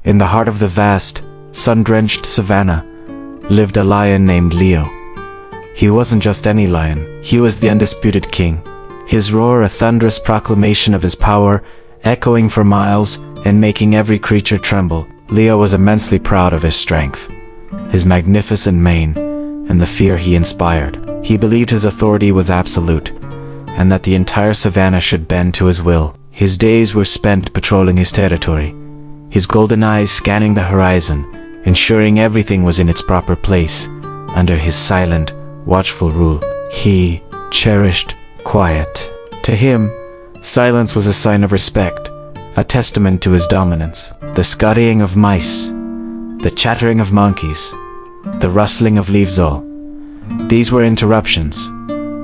In the heart of the vast, sun-drenched savanna, lived a lion named Leo. He wasn't just any lion, he was the undisputed king. His roar a thunderous proclamation of his power, echoing for miles and making every creature tremble. Leo was immensely proud of his strength, his magnificent mane, and the fear he inspired. He believed his authority was absolute, and that the entire savanna should bend to his will. His days were spent patrolling his territory, his golden eyes scanning the horizon, ensuring everything was in its proper place, under his silent, watchful rule. He cherished quiet. To him, silence was a sign of respect, a testament to his dominance. The scurrying of mice, the chattering of monkeys, the rustling of leaves all. These were interruptions,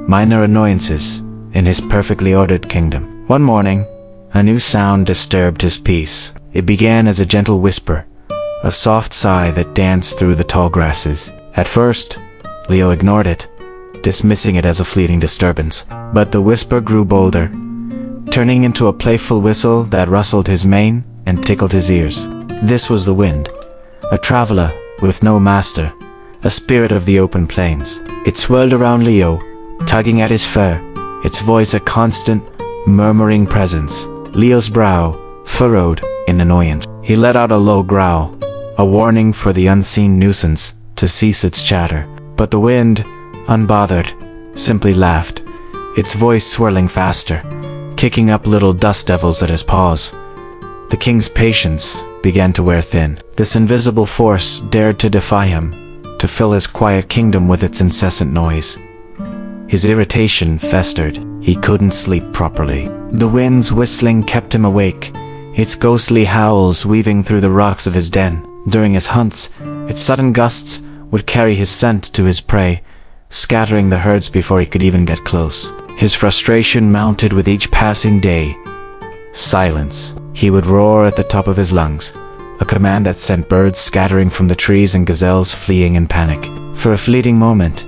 minor annoyances, in his perfectly ordered kingdom. One morning, a new sound disturbed his peace. It began as a gentle whisper, a soft sigh that danced through the tall grasses. At first, Leo ignored it, dismissing it as a fleeting disturbance. But the whisper grew bolder, turning into a playful whistle that rustled his mane and tickled his ears. This was the wind, a traveler with no master, a spirit of the open plains. It swirled around Leo, tugging at his fur, its voice a constant, murmuring presence. Leo's brow furrowed in annoyance. He let out a low growl, a warning for the unseen nuisance to cease its chatter. But the wind, unbothered, simply laughed, its voice swirling faster, kicking up little dust devils at his paws. The king's patience began to wear thin. This invisible force dared to defy him, to fill his quiet kingdom with its incessant noise. His irritation festered. He couldn't sleep properly. The wind's whistling kept him awake, its ghostly howls weaving through the rocks of his den. During his hunts, its sudden gusts would carry his scent to his prey, scattering the herds before he could even get close. His frustration mounted with each passing day. Silence. He would roar at the top of his lungs, a command that sent birds scattering from the trees and gazelles fleeing in panic. For a fleeting moment,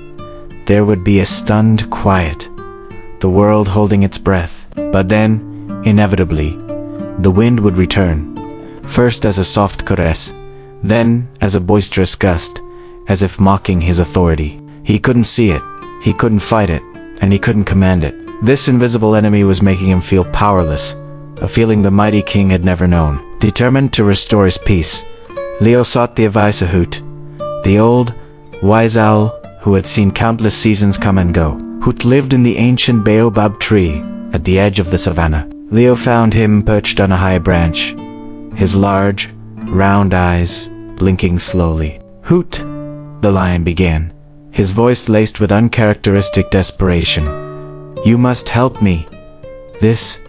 there would be a stunned quiet, the world holding its breath. But then, inevitably, the wind would return, first as a soft caress, then as a boisterous gust, as if mocking his authority. He couldn't see it, he couldn't fight it, and he couldn't command it. This invisible enemy was making him feel powerless, a feeling the mighty king had never known. Determined to restore his peace, Leo sought the advice of Hoot, the old, wise owl who had seen countless seasons come and go. Hoot lived in the ancient baobab tree at the edge of the savanna. Leo found him perched on a high branch, his large, round eyes blinking slowly. "Hoot," the lion began, his voice laced with uncharacteristic desperation. "You must help me. This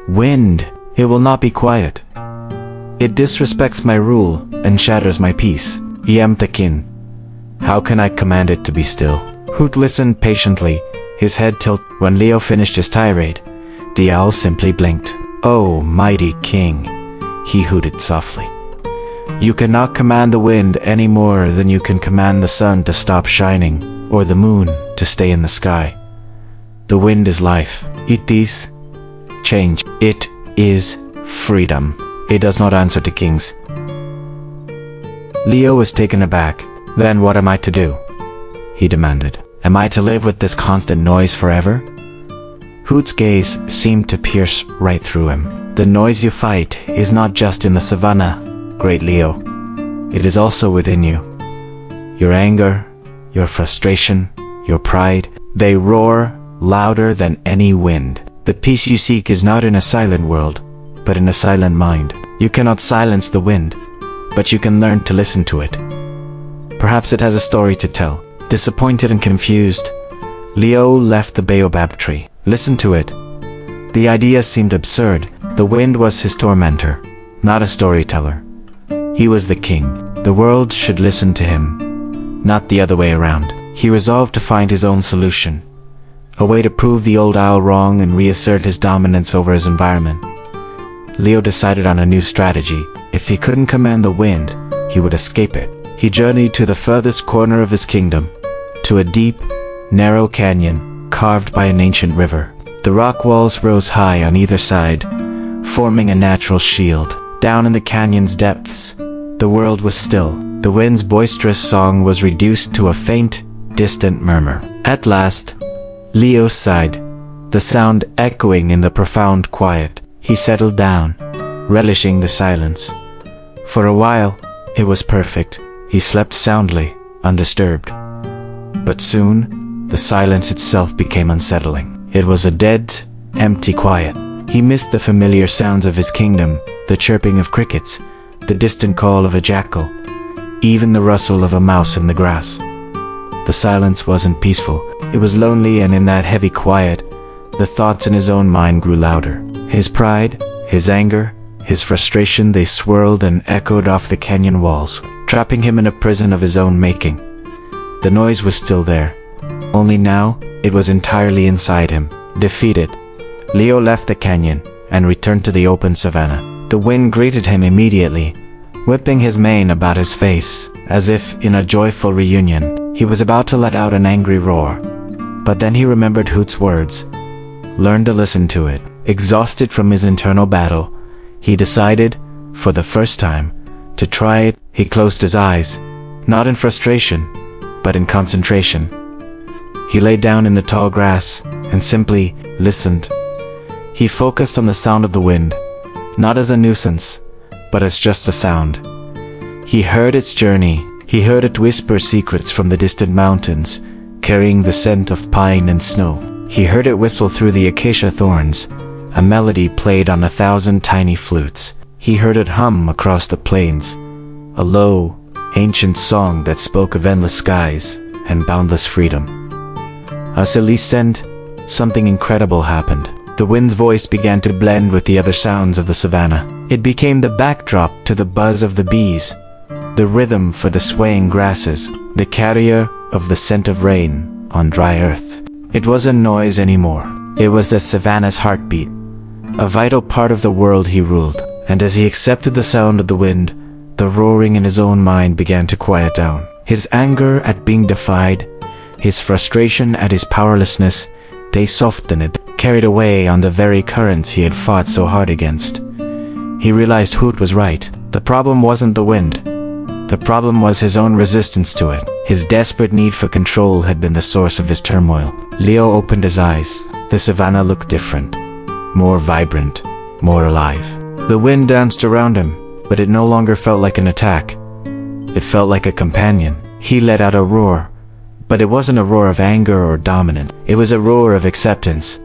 wind, it will not be quiet. It disrespects my rule and shatters my peace. I am the king. How can I command it to be still?" Hoot listened patiently, his head tilted. When Leo finished his tirade, the owl simply blinked. "Oh, mighty king," he hooted softly. "You cannot command the wind any more than you can command the sun to stop shining, or the moon to stay in the sky. The wind is life. It is change. It is freedom. It does not answer to kings." Leo was taken aback. "Then what am I to do?" he demanded. "Am I to live with this constant noise forever?" Hoot's gaze seemed to pierce right through him. "The noise you fight is not just in the savanna, great Leo. It is also within you. Your anger, your frustration, your pride, they roar louder than any wind. The peace you seek is not in a silent world, but in a silent mind. You cannot silence the wind, but you can learn to listen to it. Perhaps it has a story to tell." Disappointed and confused, Leo left the baobab tree. Listen to it. The idea seemed absurd. The wind was his tormentor, not a storyteller. He was the king. The world should listen to him, not the other way around. He resolved to find his own solution, a way to prove the old owl wrong and reassert his dominance over his environment. Leo decided on a new strategy. If he couldn't command the wind, he would escape it. He journeyed to the furthest corner of his kingdom, to a deep, narrow canyon carved by an ancient river. The rock walls rose high on either side, forming a natural shield. Down in the canyon's depths, the world was still. The wind's boisterous song was reduced to a faint, distant murmur. At last, Leo sighed, the sound echoing in the profound quiet. He settled down, relishing the silence. For a while, it was perfect. He slept soundly, undisturbed. But soon, the silence itself became unsettling. It was a dead, empty quiet. He missed the familiar sounds of his kingdom, the chirping of crickets, the distant call of a jackal, even the rustle of a mouse in the grass. The silence wasn't peaceful. It was lonely, and in that heavy quiet, the thoughts in his own mind grew louder. His pride, his anger, his frustration, they swirled and echoed off the canyon walls, trapping him in a prison of his own making. The noise was still there, only now it was entirely inside him. Defeated, Leo left the canyon and returned to the open savanna. The wind greeted him immediately, whipping his mane about his face, as if in a joyful reunion. He was about to let out an angry roar, but then he remembered Hoot's words, learned to listen to it. Exhausted from his internal battle, he decided, for the first time, to try it. He closed his eyes, not in frustration, but in concentration. He lay down in the tall grass and simply listened. He focused on the sound of the wind, not as a nuisance, but as just a sound. He heard its journey. He heard it whisper secrets from the distant mountains, carrying the scent of pine and snow. He heard it whistle through the acacia thorns, a melody played on 1,000 tiny flutes. He heard it hum across the plains, a low, ancient song that spoke of endless skies and boundless freedom. As he listened, something incredible happened. The wind's voice began to blend with the other sounds of the savanna. It became the backdrop to the buzz of the bees, the rhythm for the swaying grasses, the carrier of the scent of rain on dry earth. It wasn't noise anymore. It was the savanna's heartbeat, a vital part of the world he ruled. And as he accepted the sound of the wind, the roaring in his own mind began to quiet down. His anger at being defied, his frustration at his powerlessness, they softened, carried away on the very currents he had fought so hard against. He realized Hoot was right. The problem wasn't the wind. The problem was his own resistance to it. His desperate need for control had been the source of his turmoil. Leo opened his eyes. The savanna looked different, more vibrant, more alive. The wind danced around him, but it no longer felt like an attack. It felt like a companion. He let out a roar, but it wasn't a roar of anger or dominance. It was a roar of acceptance,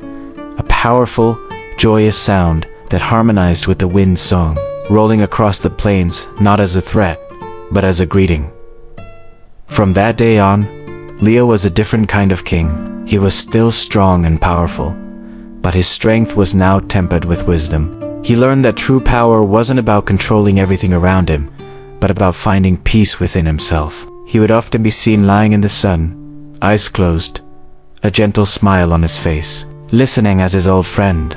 a powerful, joyous sound that harmonized with the wind's song, rolling across the plains not as a threat, but as a greeting. From that day on, Leo was a different kind of king. He was still strong and powerful, but his strength was now tempered with wisdom. He learned that true power wasn't about controlling everything around him, but about finding peace within himself. He would often be seen lying in the sun, eyes closed, a gentle smile on his face, listening as his old friend,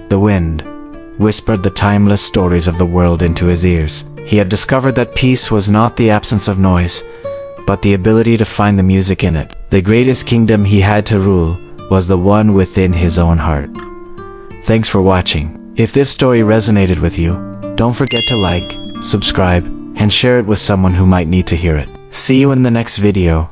the wind, whispered the timeless stories of the world into his ears. He had discovered that peace was not the absence of noise, but the ability to find the music in it. The greatest kingdom he had to rule was the one within his own heart. Thanks for watching. If this story resonated with you, don't forget to like, subscribe, and share it with someone who might need to hear it. See you in the next video.